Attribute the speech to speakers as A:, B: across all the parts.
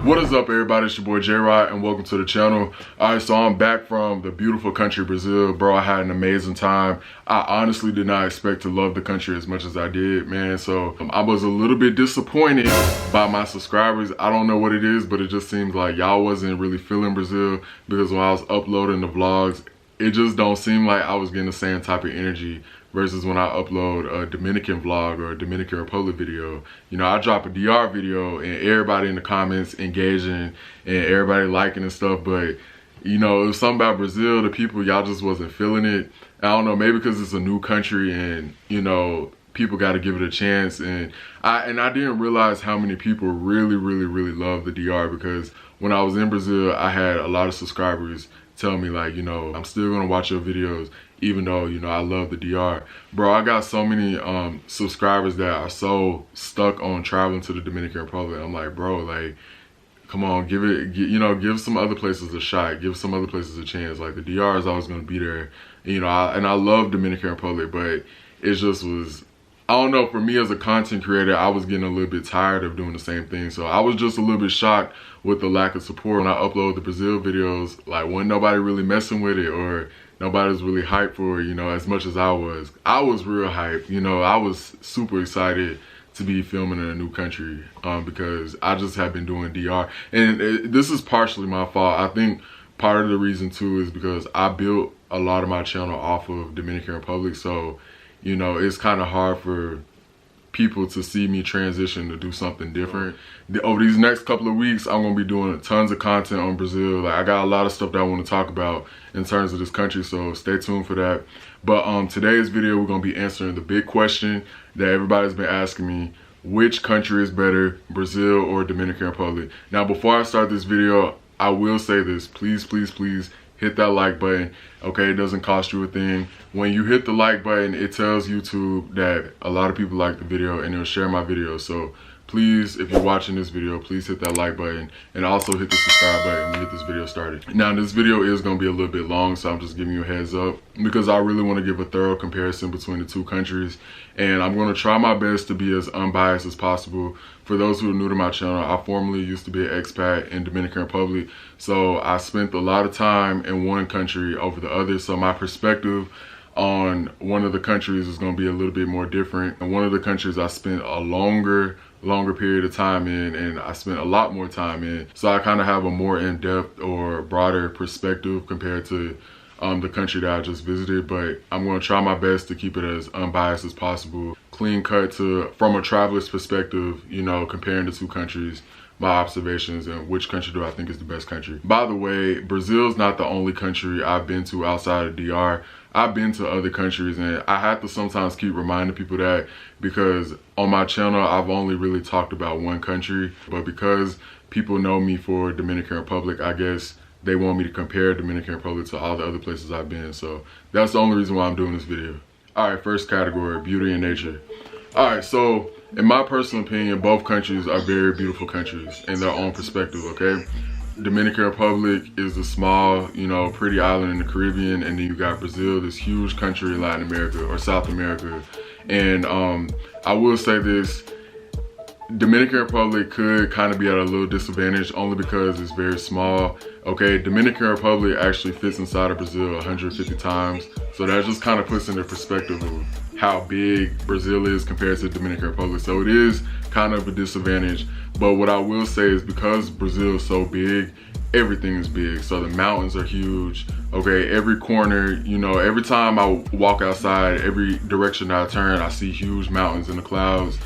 A: What is up, everybody? It's your boy J-Rod and welcome to the channel. Alright, so I'm back from the beautiful country Brazil. Bro, I had an amazing time. I honestly did not expect to love the country as much as I did, man. So I was a little bit disappointed by my subscribers. I don't know what it is, but it just seems like y'all wasn't really feeling Brazil, because when I was uploading the vlogs, it just don't seem like I was getting the same type of energy versus when I upload a Dominican vlog or a Dominican Republic video. You know, I drop a DR video and everybody in the comments engaging and everybody liking and stuff, but you know, it was something about Brazil, the people, y'all just wasn't feeling it. I don't know, maybe because it's a new country and, you know, people got to give it a chance. And I didn't realize how many people really love the DR, because when I was in Brazil, I had a lot of subscribers tell me like, you know, I'm still gonna watch your videos even though, you know, I love the DR. Bro, I got so many subscribers that are so stuck on traveling to the Dominican Republic. I'm like, bro, like, come on, give some other places a shot, give some other places a chance. Like, the DR is always gonna be there, you know. I love Dominican Republic, but it just was, I don't know, for me as a content creator, I was getting a little bit tired of doing the same thing. So I was just a little bit shocked with the lack of support. When I upload the Brazil videos, like, wasn't nobody really messing with it, or nobody was really hyped for it, you know, as much as I was. I was real hyped, you know. I was super excited to be filming in a new country because I just have been doing DR. And this is partially my fault. I think part of the reason too is because I built a lot of my channel off of Dominican Republic. So, you know, it's kind of hard for people to see me transition to do something different. Over these next couple of weeks, I'm gonna be doing tons of content on Brazil. Like, I got a lot of stuff that I want to talk about in terms of this country, so stay tuned for that. But today's video, we're gonna be answering the big question that everybody's been asking me: which country is better, Brazil or Dominican Republic? Now, before I start this video, I will say this: please hit that like button, okay? It doesn't cost you a thing. When you hit the like button, it tells YouTube that a lot of people like the video and it'll share my video. So please, if you're watching this video, please hit that like button and also hit the subscribe button when we get this video started. Now, this video is gonna be a little bit long, so I'm just giving you a heads up because I really wanna give a thorough comparison between the two countries. And I'm gonna try my best to be as unbiased as possible. For those who are new to my channel, I formerly used to be an expat in Dominican Republic. So I spent a lot of time in one country over the other. So my perspective on one of the countries is gonna be a little bit more different. And one of the countries I spent a longer period of time in, and I spent a lot more time in. So I kind of have a more in-depth or broader perspective compared to the country that I just visited. But I'm gonna try my best to keep it as unbiased as possible. Clean cut from a traveler's perspective, you know, comparing the two countries, my observations, and which country do I think is the best country. By the way, Brazil's not the only country I've been to outside of DR. I've been to other countries, and I have to sometimes keep reminding people that, because on my channel, I've only really talked about one country. But because people know me for Dominican Republic, I guess they want me to compare Dominican Republic to all the other places I've been. So that's the only reason why I'm doing this video. All right, first category, beauty and nature. All right, so in my personal opinion, both countries are very beautiful countries in their own perspective, okay? Dominican Republic is a small, you know, pretty island in the Caribbean, and then you got Brazil, this huge country in Latin America or South America. And I will say this: Dominican Republic could kind of be at a little disadvantage only because it's very small. Okay, Dominican Republic actually fits inside of Brazil 150 times. So that just kind of puts into perspective of how big Brazil is compared to Dominican Republic. So it is kind of a disadvantage. But what I will say is, because Brazil is so big, everything is big. So the mountains are huge. Okay, every corner, you know, every time I walk outside, every direction I turn, I see huge mountains in the clouds.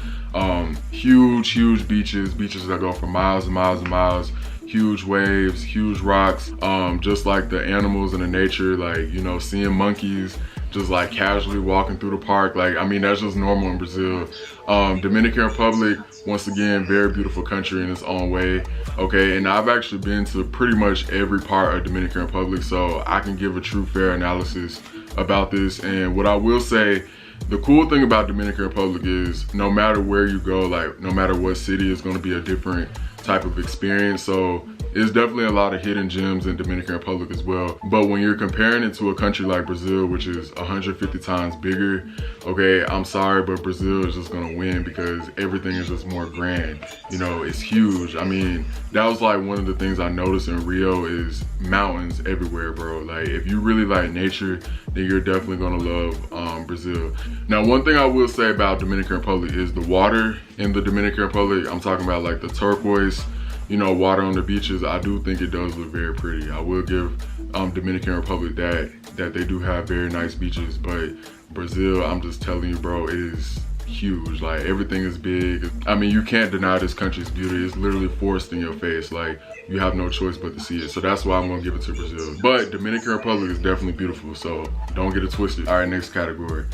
A: Huge beaches that go for miles and miles and miles. Huge waves, huge rocks, just like the animals and the nature, like, you know, seeing monkeys just like casually walking through the park. Like, I mean, that's just normal in Brazil. Dominican Republic, once again, very beautiful country in its own way. Okay, and I've actually been to pretty much every part of Dominican Republic, so I can give a true fair analysis about this. And what I will say, the cool thing about Dominican Republic is no matter where you go, like no matter what city, it's going to be a different type of experience. So it's definitely a lot of hidden gems in Dominican Republic as well. But when you're comparing it to a country like Brazil, which is 150 times bigger, okay, I'm sorry, but Brazil is just gonna win because everything is just more grand. You know, it's huge. I mean, that was like one of the things I noticed in Rio is mountains everywhere, bro. Like, if you really like nature, then you're definitely gonna love Brazil. Now, one thing I will say about Dominican Republic is the water in the Dominican Republic. I'm talking about like the turquoise, you know, water on the beaches. I do think it does look very pretty. I will give Dominican Republic that they do have very nice beaches, but Brazil, I'm just telling you, bro, it is huge. Like, everything is big. I mean, you can't deny this country's beauty. It's literally forced in your face. Like, you have no choice but to see it. So that's why I'm gonna give it to Brazil. But Dominican Republic is definitely beautiful, so don't get it twisted. All right, next category,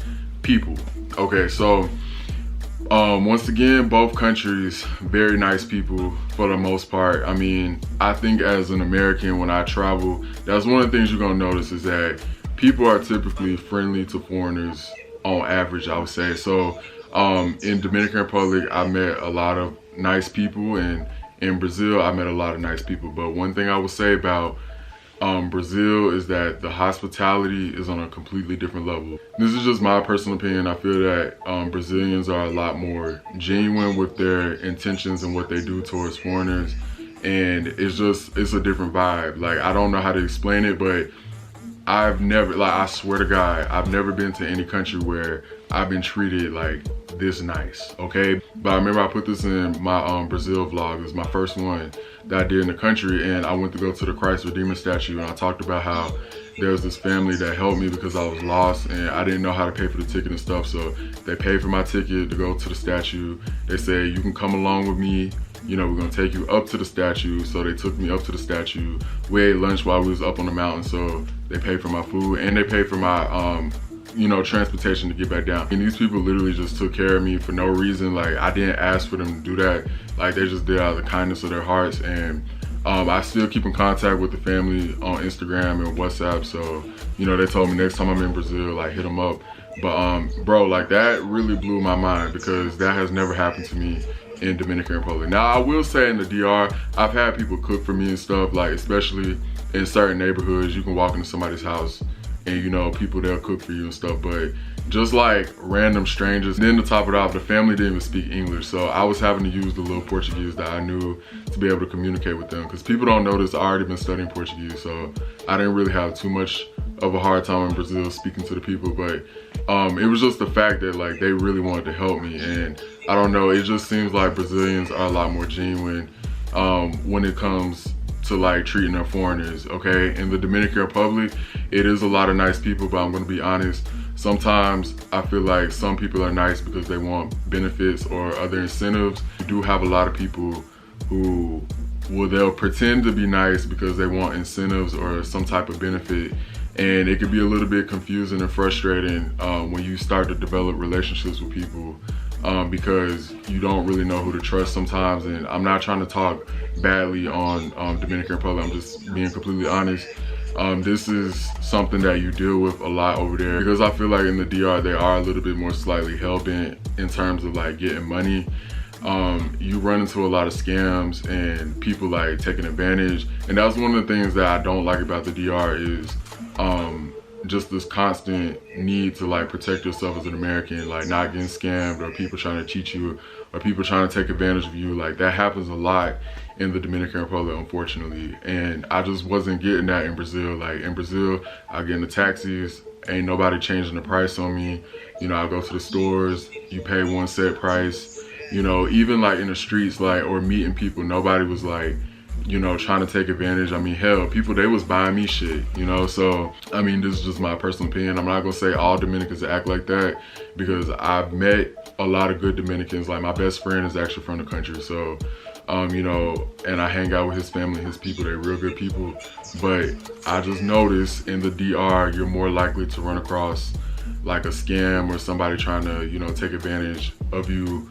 A: people. Okay, so once again, both countries, very nice people for the most part. I mean, I think as an American, when I travel, that's one of the things you're gonna notice is that people are typically friendly to foreigners on average, I would say. So in Dominican Republic, I met a lot of nice people, and in Brazil, I met a lot of nice people. But one thing I would say about Brazil is that the hospitality is on a completely different level. This is just my personal opinion. I feel that Brazilians are a lot more genuine with their intentions and what they do towards foreigners. And it's a different vibe. Like, I don't know how to explain it, but I've never, like, I swear to God, I've never been to any country where I've been treated like this nice, okay? But I remember I put this in my Brazil vlog. It was my first one that I did in the country, and I went to go to the Christ Redeemer statue, and I talked about how there was this family that helped me because I was lost and I didn't know how to pay for the ticket and stuff. So they paid for my ticket to go to the statue. They said, you can come along with me. You know, we're gonna take you up to the statue. So they took me up to the statue. We ate lunch while we was up on the mountain. So they paid for my food and they paid for my, you know, transportation to get back down. And these people literally just took care of me for no reason. Like, I didn't ask for them to do that. Like, they just did out of the kindness of their hearts. And I still keep in contact with the family on Instagram and WhatsApp. So, you know, they told me next time I'm in Brazil, like, hit them up. But bro, like, that really blew my mind because that has never happened to me in Dominican Republic. Now, I will say in the DR, I've had people cook for me and stuff, like, especially in certain neighborhoods, you can walk into somebody's house and, you know, people, they'll cook for you and stuff. But just like random strangers, and then to top it off, the family didn't even speak English. So I was having to use the little Portuguese that I knew to be able to communicate with them. Because people don't know this, I already been studying Portuguese. So I didn't really have too much of a hard time in Brazil speaking to the people. But it was just the fact that, like, they really wanted to help me. And I don't know, it just seems like Brazilians are a lot more genuine when it comes to, like, treating their foreigners, okay? In the Dominican Republic, it is a lot of nice people, but I'm gonna be honest, sometimes I feel like some people are nice because they want benefits or other incentives. You do have a lot of people who, well, they'll pretend to be nice because they want incentives or some type of benefit. And it could be a little bit confusing and frustrating when you start to develop relationships with people because you don't really know who to trust sometimes. And I'm not trying to talk badly on Dominican Republic, I'm just being completely honest. This is something that you deal with a lot over there because I feel like in the DR, they are a little bit more slightly hell-bent in terms of, like, getting money. You run into a lot of scams and people, like, taking advantage. And that's one of the things that I don't like about the DR is just this constant need to, like, protect yourself as an American, like not getting scammed or people trying to cheat you or people trying to take advantage of you. Like, that happens a lot in the Dominican Republic, unfortunately. And I just wasn't getting that in Brazil. Like, in Brazil, I get in the taxis, ain't nobody changing the price on me. You know, I go to the stores, you pay one set price. You know, even like in the streets, like, or meeting people, nobody was like, you know, trying to take advantage. I mean, hell, people, they was buying me shit, you know? So, I mean, this is just my personal opinion. I'm not gonna say all Dominicans act like that because I've met a lot of good Dominicans. Like, my best friend is actually from the country. So, you know, and I hang out with his family, his people, they're real good people. But I just noticed in the DR, you're more likely to run across like a scam or somebody trying to, you know, take advantage of you.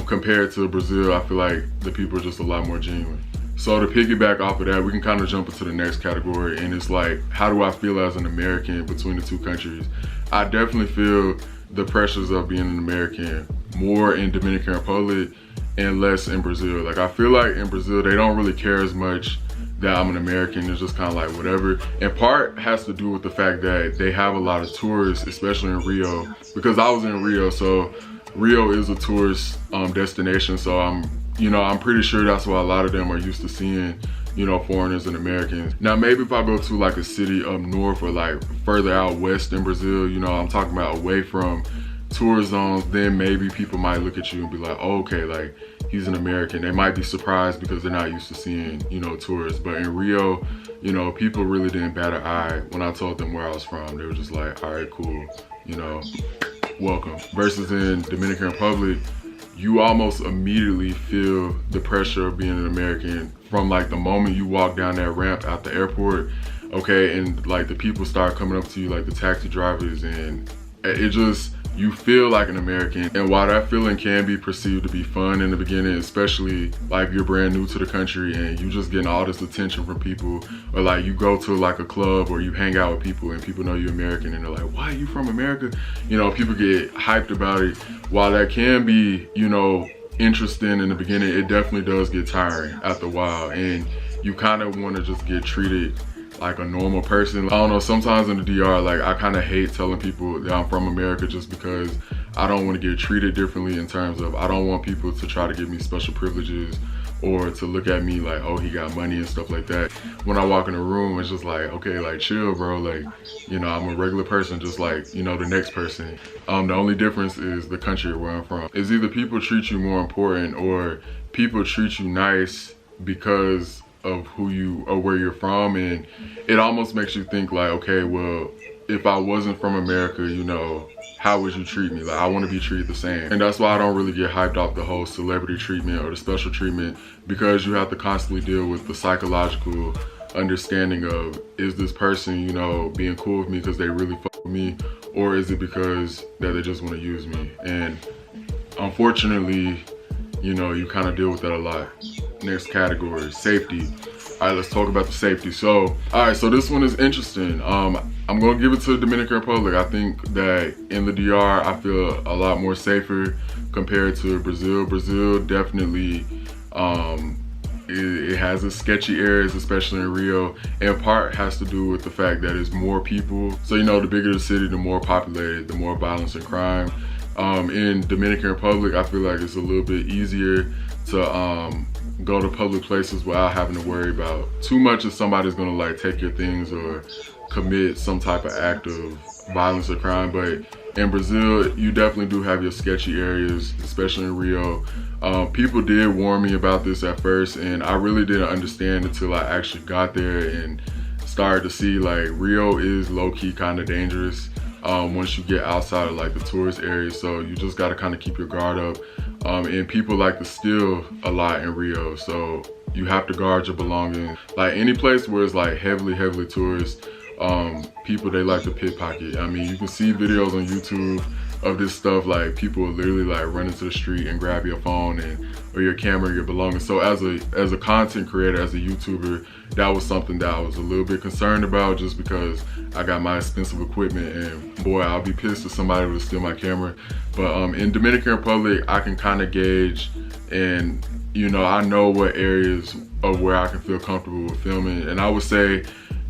A: Compared to Brazil, I feel like the people are just a lot more genuine. So to piggyback off of that, we can kind of jump into the next category, and it's like, how do I feel as an American between the two countries? I definitely feel the pressures of being an American more in Dominican Republic, and less in Brazil. Like I feel like in Brazil, they don't really care as much that I'm an American. It's just kind of like whatever. And part has to do with the fact that they have a lot of tourists, especially in Rio, because I was in Rio, so Rio is a tourist destination. So I'm pretty sure that's why a lot of them are used to seeing, foreigners and Americans. Now, maybe if I go to like a city up north or like further out west in Brazil, I'm talking about away from tourist zones, then maybe people might look at you and be like, oh, okay, like he's an American. They might be surprised because they're not used to seeing, tourists. But in Rio, people really didn't bat an eye when I told them where I was from. They were just like, all right, cool, welcome. Versus in Dominican Republic, you almost immediately feel the pressure of being an American from like the moment you walk down that ramp at the airport, okay? And like the people start coming up to you, like the taxi drivers, and it just, you feel like an American. And while that feeling can be perceived to be fun in the beginning, especially like you're brand new to the country and you just getting all this attention from people, or like you go to like a club or you hang out with people and people know you're American and they're like, why are you from America? People get hyped about it. While that can be, interesting in the beginning, it definitely does get tiring after a while, and you kind of want to just get treated like a normal person. I don't know, sometimes in the DR, like I kind of hate telling people that I'm from America just because I don't want to get treated differently in terms of, I don't want people to try to give me special privileges or to look at me like, oh, he got money and stuff like that. When I walk in a room, it's just like, okay, like chill, bro. Like, I'm a regular person just like, the next person. The only difference is the country where I'm from. It's either people treat you more important or people treat you nice because of who you or where you're from. And it almost makes you think like, okay, well, if I wasn't from America, how would you treat me? Like I want to be treated the same. And that's why I don't really get hyped off the whole celebrity treatment or the special treatment, because you have to constantly deal with the psychological understanding of, is this person, being cool with me because they really fuck with me, or is it because that they just want to use me? And unfortunately, you kind of deal with that a lot. Next category, safety. All right, let's talk about the safety. So, all right, so this one is interesting. I'm gonna give it to the Dominican Republic. I think that in the DR, I feel a lot more safer compared to Brazil. Brazil definitely, it has its sketchy areas, especially in Rio. And part has to do with the fact that it's more people. So, the bigger the city, the more populated, the more violence and crime. In Dominican Republic, I feel like it's a little bit easier to go to public places without having to worry about too much if somebody's gonna like take your things or commit some type of act of violence or crime. But in Brazil, you definitely do have your sketchy areas, especially in Rio. People did warn me about this at first, and I really didn't understand until I actually got there and started to see like Rio is low-key kind of dangerous once you get outside of like the tourist areas. So you just got to kind of keep your guard up. And people like to steal a lot in Rio, so you have to guard your belongings. Like any place where it's like heavily tourist, people, they like to pickpocket. I mean, you can see videos on YouTube of this stuff, like people will literally like run into the street and grab your phone or your camera, your belongings. So as a content creator, as a YouTuber, that was something that I was a little bit concerned about, just because I got my expensive equipment, and boy, I'll be pissed if somebody would steal my camera. But in Dominican Republic, I can kind of gauge, and I know what areas of where I can feel comfortable with filming. And I would say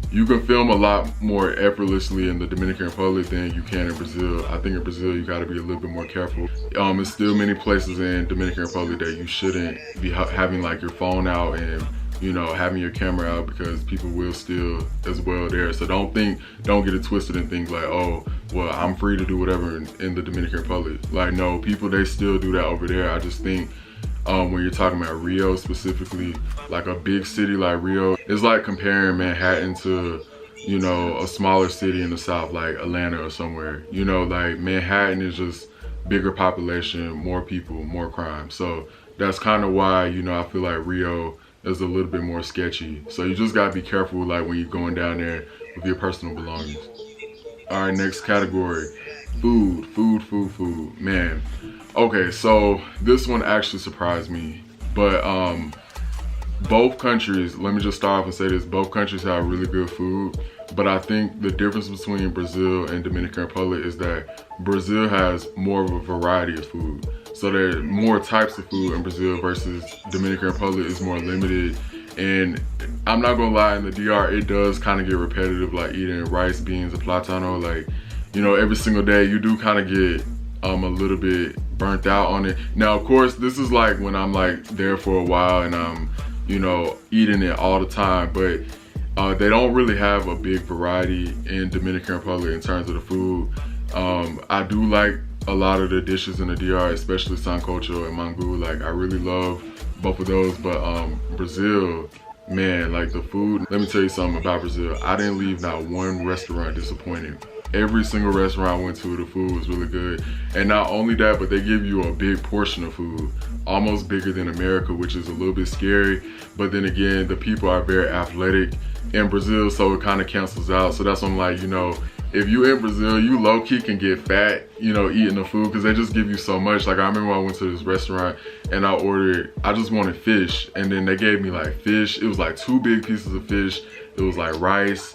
A: you can film a lot more effortlessly in the Dominican Republic than you can in Brazil. I think in Brazil, you gotta be a little bit more careful. There's still many places in Dominican Republic that you shouldn't be having like your phone out and having your camera out, because people will steal as well there. So don't get it twisted and think like, oh, well, I'm free to do whatever in the Dominican Republic. Like, no, people, they still do that over there. I just think when you're talking about Rio specifically, like a big city like Rio, it's like comparing Manhattan to, a smaller city in the South, like Atlanta or somewhere. Like Manhattan is just bigger population, more people, more crime. So that's kind of why, I feel like Rio is a little bit more sketchy. So you just gotta be careful like when you're going down there with your personal belongings. All right, next category, food. Man, okay, so this one actually surprised me, but both countries, let me just start off and say this, both countries have really good food, but I think the difference between Brazil and Dominican Republic is that Brazil has more of a variety of food. So there are more types of food in Brazil versus Dominican Republic is more limited. And I'm not gonna lie, in the DR, it does kind of get repetitive, like eating rice, beans, and platano. Like, you know, every single day you do kind of get a little bit burnt out on it. Now, of course, this is like when I'm like there for a while and I'm, you know, eating it all the time, but they don't really have a big variety in Dominican Republic in terms of the food. I do like a lot of the dishes in the DR, especially sancocho and mangu. Like, I really love both of those, but Brazil, man, like the food, let me tell you something about Brazil. I didn't leave not one restaurant disappointed. Every single restaurant I went to, the food was really good. And not only that, but they give you a big portion of food, almost bigger than America, which is a little bit scary. But then again, the people are very athletic in Brazil, so it kind of cancels out. So that's why I'm like, you know, if you in Brazil, you low-key can get fat, you know, eating the food, because they just give you so much. Like, I remember I went to this restaurant and I just wanted fish, and then they gave me like fish. It was like 2 big pieces of fish. It was like rice,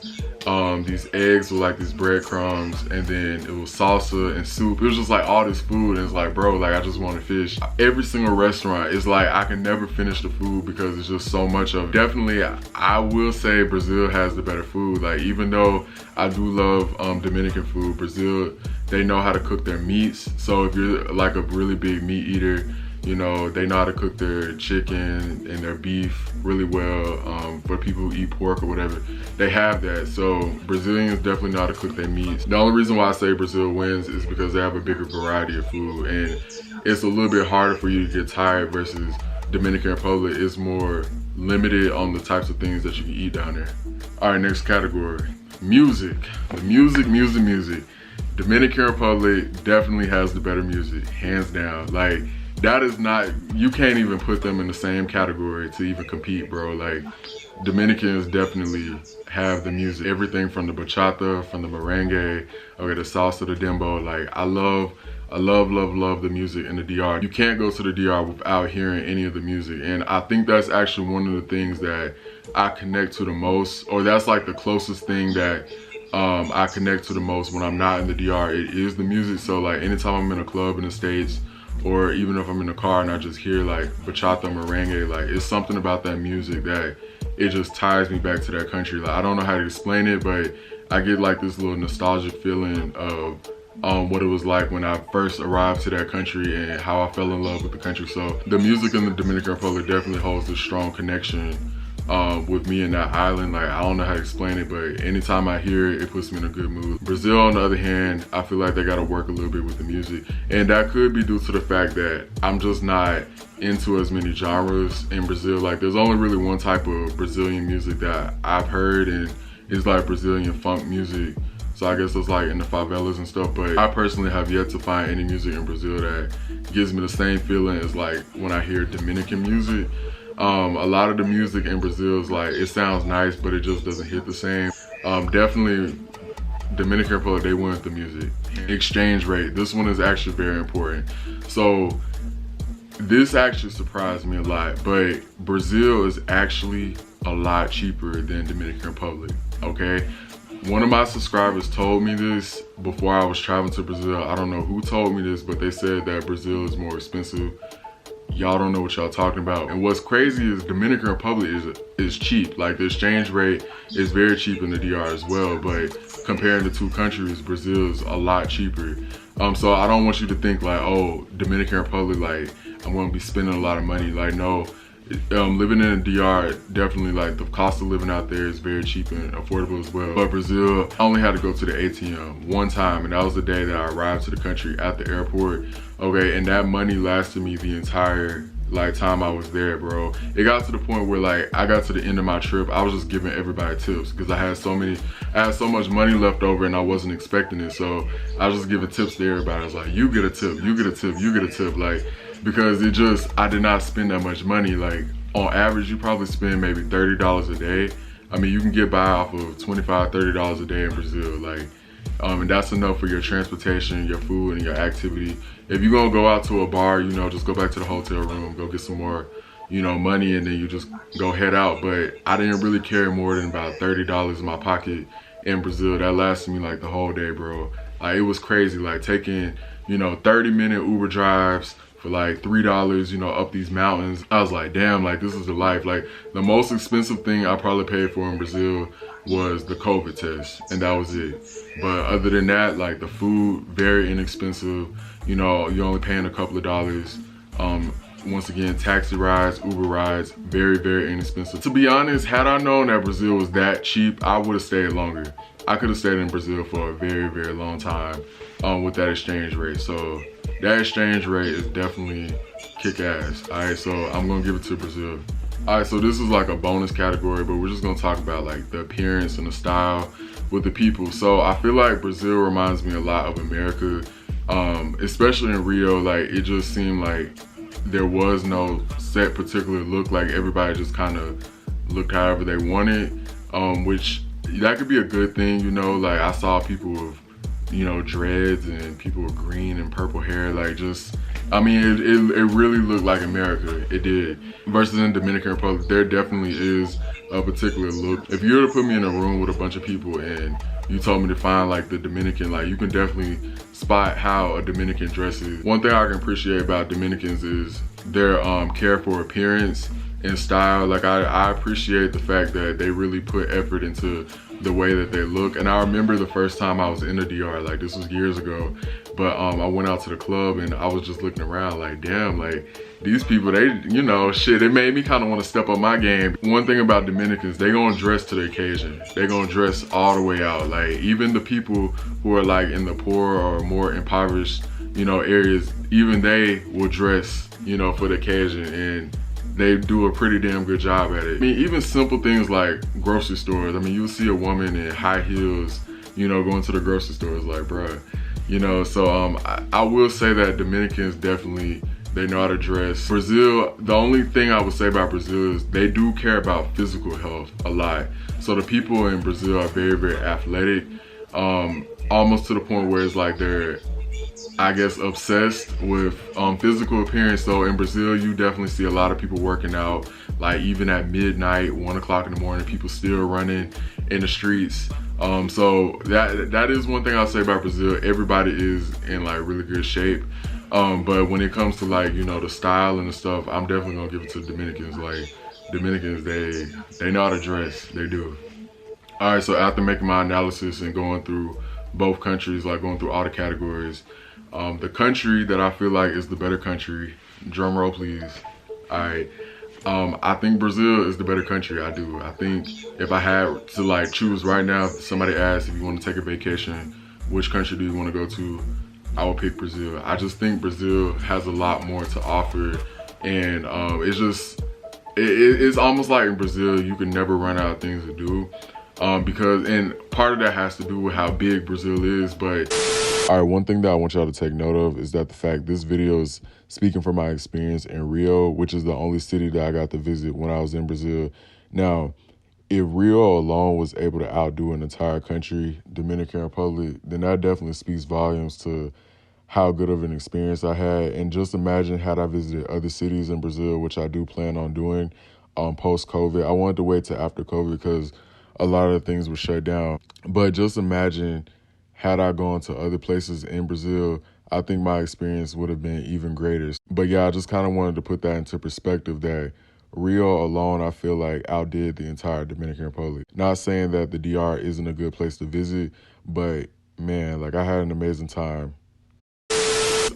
A: these eggs were like these breadcrumbs, and then it was salsa and soup. It was just like all this food, and it's like, bro, like I just wanted fish. Every single restaurant is like, I can never finish the food because it's just so much of it. Definitely, I will say Brazil has the better food. Like, even though I do love Dominican food, Brazil, they know how to cook their meats. So if you're like a really big meat eater, you know, they know how to cook their chicken and their beef really well. For people who eat pork or whatever, they have that. So Brazilians definitely know how to cook their meats. The only reason why I say Brazil wins is because they have a bigger variety of food, and it's a little bit harder for you to get tired versus Dominican Republic is more limited on the types of things that you can eat down there. All right, next category, music. The music. Dominican Republic definitely has the better music, hands down. Like, that is not, you can't even put them in the same category to even compete, bro. Like, Dominicans definitely have the music, everything from the bachata, from the merengue, okay, the salsa, the dembo. Like, I love the music in the DR. You can't go to the DR without hearing any of the music. And I think that's actually one of the things that I connect to the most, or that's like the closest thing that I connect to the most when I'm not in the DR. It is the music. So like, anytime I'm in a club in the States, or even if I'm in the car and I just hear like bachata, merengue, like it's something about that music that it just ties me back to that country. Like, I don't know how to explain it, but I get like this little nostalgic feeling of what it was like when I first arrived to that country and how I fell in love with the country. So the music in the Dominican Republic definitely holds a strong connection with me in that island. Like, I don't know how to explain it, but anytime I hear it, it puts me in a good mood. Brazil, on the other hand, I feel like they gotta work a little bit with the music. And that could be due to the fact that I'm just not into as many genres in Brazil. Like, there's only really one type of Brazilian music that I've heard, and it's like Brazilian funk music. So I guess it's like in the favelas and stuff, but I personally have yet to find any music in Brazil that gives me the same feeling as like when I hear Dominican music. A lot of the music in Brazil is like, it sounds nice, but it just doesn't hit the same. Definitely Dominican Republic, they went with the music. Exchange rate, this one is actually very important. So this actually surprised me a lot, but Brazil is actually a lot cheaper than Dominican Republic, okay? One of my subscribers told me this before I was traveling to Brazil. I don't know who told me this, but they said that Brazil is more expensive. Y'all don't know what y'all talking about. And what's crazy is Dominican Republic is cheap. Like, the exchange rate is very cheap in the DR as well, but comparing the two countries, Brazil is a lot cheaper. So I don't want you to think like, oh, Dominican Republic, like I'm gonna be spending a lot of money. Like, no, living in the DR, definitely like the cost of living out there is very cheap and affordable as well. But Brazil, I only had to go to the ATM one time, and that was the day that I arrived to the country at the airport. Okay, and that money lasted me the entire like time I was there, bro. It got to the point where like I got to the end of my trip, I was just giving everybody tips because I had so much money left over and I wasn't expecting it. So I was just giving tips to everybody. I was like, you get a tip, you get a tip, you get a tip, like, because I did not spend that much money. Like, on average, you probably spend maybe $30 a day. I mean, you can get by off of $25, $30 a day in Brazil, like, and that's enough for your transportation, your food, and your activity. If you're gonna go out to a bar, you know, just go back to the hotel room, go get some more, you know, money, and then you just go head out. But I didn't really carry more than about $30 in my pocket in Brazil. That lasted me like the whole day, bro. Like, it was crazy, like taking, you know, 30-minute Uber drives, for like $3, you know, up these mountains. I was like, damn, like this is the life. Like the most expensive thing I probably paid for in Brazil was the COVID test, and that was it. But other than that, like the food, very inexpensive. You know, you're only paying a couple of dollars. Once again, taxi rides, Uber rides, very, very inexpensive. To be honest, had I known that Brazil was that cheap, I would have stayed longer. I could have stayed in Brazil for a very, very long time with that exchange rate. So that exchange rate is definitely kick ass. All right, so I'm gonna give it to Brazil. All right, so this is like a bonus category, but we're just gonna talk about like the appearance and the style with the people. So I feel like Brazil reminds me a lot of America, especially in Rio. Like it just seemed like there was no set particular look. Like everybody just kind of looked however they wanted, which that could be a good thing, you know. Like I saw people with, you know, dreads and people with green and purple hair. Like just, I mean, it really looked like America. It did. Versus in Dominican Republic, there definitely is a particular look. If you were to put me in a room with a bunch of people and you told me to find like the Dominican, like you can definitely spot how a Dominican dresses. One thing I can appreciate about Dominicans is their care for appearance and style. Like I appreciate the fact that they really put effort into the way that they look. And I remember the first time I was in the DR, like this was years ago, but I went out to the club and I was just looking around like, damn, like these people, they, you know, shit, it made me kind of want to step up my game. One thing about Dominicans, they gonna dress to the occasion. They gonna dress all the way out. Like even the people who are like in the poor or more impoverished, you know, areas, even they will dress, you know, for the occasion, and they do a pretty damn good job at it. I mean, even simple things like grocery stores. I mean, you'll see a woman in high heels, you know, going to the grocery stores, like, bruh, you know. So I will say that Dominicans definitely, they know how to dress. Brazil, the only thing I would say about Brazil is they do care about physical health a lot. So the people in Brazil are very, very athletic, almost to the point where it's like they're, I guess, obsessed with physical appearance. So in Brazil, you definitely see a lot of people working out, like even at midnight, 1 o'clock in the morning, people still running in the streets. So that is one thing I'll say about Brazil. Everybody is in like really good shape. But when it comes to like, you know, the style and the stuff, I'm definitely gonna give it to Dominicans. Like Dominicans, they know how to dress, they do. All right, so after making my analysis and going through both countries, like going through all the categories, the country that I feel like is the better country, drum roll please. All right, I think Brazil is the better country. I do. I think if I had to like choose right now, if somebody asked if you want to take a vacation, which country do you want to go to, I would pick Brazil. I just think Brazil has a lot more to offer, and it's just, it's almost like in Brazil you can never run out of things to do, because, and part of that has to do with how big Brazil is. But all right, one thing that I want y'all to take note of is that the fact this video is speaking from my experience in Rio, which is the only city that I got to visit when I was in Brazil. Now, if Rio alone was able to outdo an entire country, Dominican Republic, then that definitely speaks volumes to how good of an experience I had. And just imagine had I visited other cities in Brazil, which I do plan on doing post-COVID. I wanted to wait till after COVID because a lot of the things were shut down. But just imagine had I gone to other places in Brazil, I think my experience would have been even greater. But yeah, I just kind of wanted to put that into perspective that Rio alone, I feel like, outdid the entire Dominican Republic. Not saying that the DR isn't a good place to visit, but man, like I had an amazing time.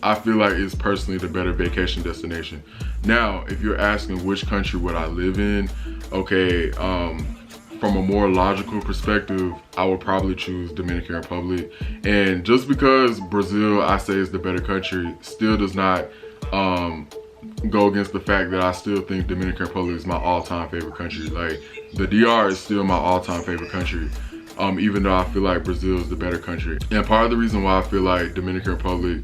A: I feel like it's personally the better vacation destination. Now, if you're asking which country would I live in, okay, from a more logical perspective, I would probably choose Dominican Republic. And just because Brazil, I say, is the better country, still does not go against the fact that I still think Dominican Republic is my all-time favorite country. Like the DR is still my all-time favorite country, even though I feel like Brazil is the better country. And part of the reason why I feel like Dominican Republic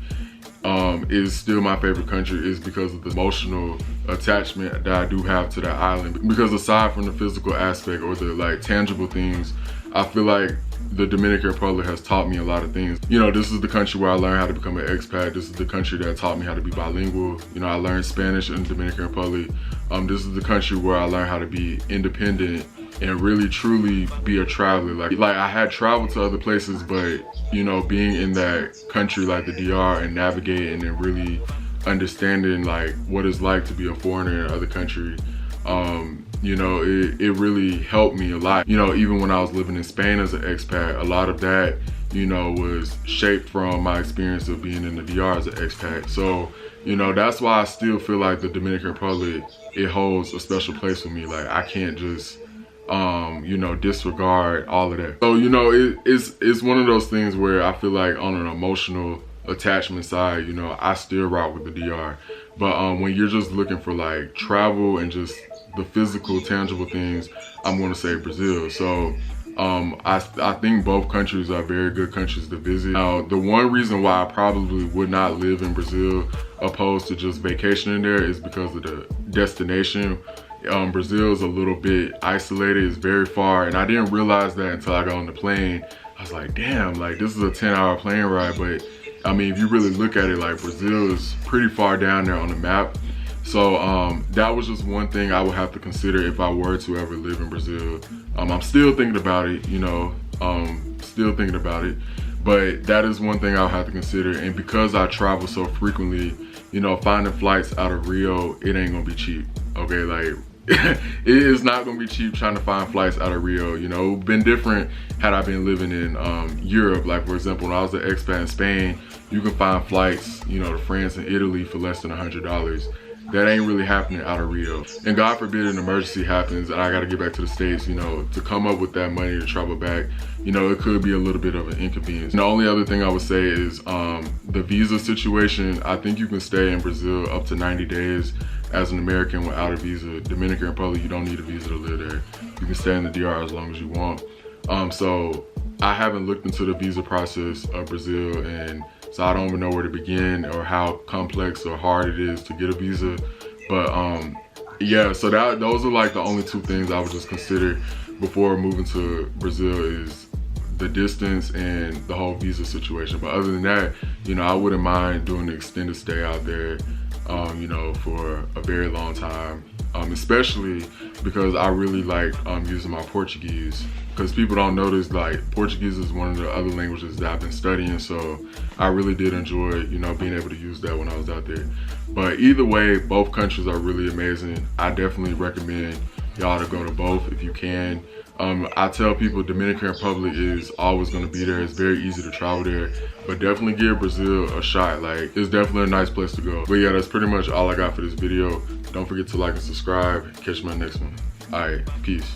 A: is still my favorite country is because of the emotional attachment that I do have to that island. Because aside from the physical aspect or the like tangible things, I feel like the Dominican Republic has taught me a lot of things. You know, this is the country where I learned how to become an expat. This is the country that taught me how to be bilingual. You know, I learned Spanish in the Dominican Republic. This is the country where I learned how to be independent and really truly be a traveler. Like I had traveled to other places, but you know, being in that country like the DR and navigating and really understanding like what it's like to be a foreigner in another country, you know, it really helped me a lot. You know, even when I was living in Spain as an expat, a lot of that, you know, was shaped from my experience of being in the DR as an expat. So, you know, that's why I still feel like the Dominican Republic, it holds a special place for me. Like, I can't just, you know, disregard all of that. So, you know, it's one of those things where I feel like on an emotional attachment side, you know, I still rock with the DR. But when you're just looking for like travel and just the physical, tangible things, I'm gonna say Brazil. So I think both countries are very good countries to visit. Now, the one reason why I probably would not live in Brazil opposed to just vacationing there is because of the destination. Brazil is a little bit isolated, it's very far, and I didn't realize that until I got on the plane. I was like, damn, like this is a 10-hour plane ride, but I mean, if you really look at it, like Brazil is pretty far down there on the map. So that was just one thing I would have to consider if I were to ever live in Brazil. I'm still thinking about it, you know, still thinking about it, but that is one thing I'll have to consider. And because I travel so frequently, you know, finding flights out of Rio, it ain't gonna be cheap, okay? Like, it is not gonna be cheap trying to find flights out of Rio. You know, it would've been different had I been living in Europe. Like, for example, when I was an expat in Spain, you can find flights, you know, to France and Italy for less than $100. That ain't really happening out of Rio. And God forbid an emergency happens and I gotta get back to the States, you know, to come up with that money to travel back, you know, it could be a little bit of an inconvenience. And the only other thing I would say is the visa situation. I think you can stay in Brazil up to 90 days as an American without a visa. Dominican Republic, you don't need a visa to live there. You can stay in the DR as long as you want. So I haven't looked into the visa process of Brazil, and so I don't even know where to begin or how complex or hard it is to get a visa. But yeah, so those are like the only two things I would just consider before moving to Brazil is the distance and the whole visa situation. But other than that, you know, I wouldn't mind doing an extended stay out there, you know, for a very long time, especially because I really like using my Portuguese. Because people don't notice, like, Portuguese is one of the other languages that I've been studying, so I really did enjoy, you know, being able to use that when I was out there. But either way, both countries are really amazing. I definitely recommend y'all to go to both if you can. I tell people Dominican Republic is always going to be there. It's very easy to travel there, but definitely give Brazil a shot. Like, it's definitely a nice place to go. But yeah, that's pretty much all I got for this video. Don't forget to like and subscribe. Catch you in my next one. All right, peace.